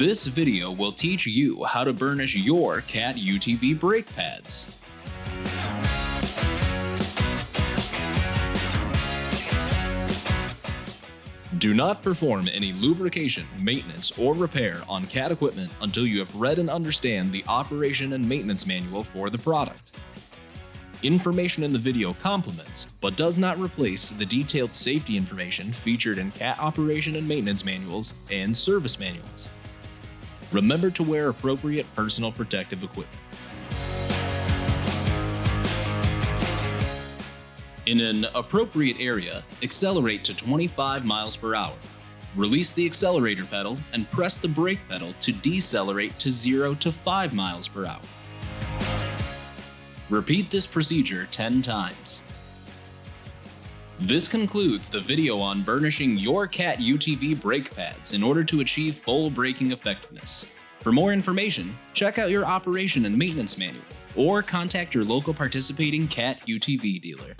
This video will teach you how to burnish your CAT UTV brake pads. Do not perform any lubrication, maintenance, or repair on CAT equipment until you have read and understand the operation and maintenance manual for the product. Information in the video complements, but does not replace the detailed safety information featured in CAT operation and maintenance manuals and service manuals. Remember to wear appropriate personal protective equipment. In an appropriate area, accelerate to 25 miles per hour. Release the accelerator pedal and press the brake pedal to decelerate to 0 to 5 miles per hour. Repeat this procedure 10 times. This concludes the video on burnishing your CAT UTV brake pads in order to achieve full braking effectiveness. For more information, check out your operation and maintenance manual or contact your local participating CAT UTV dealer.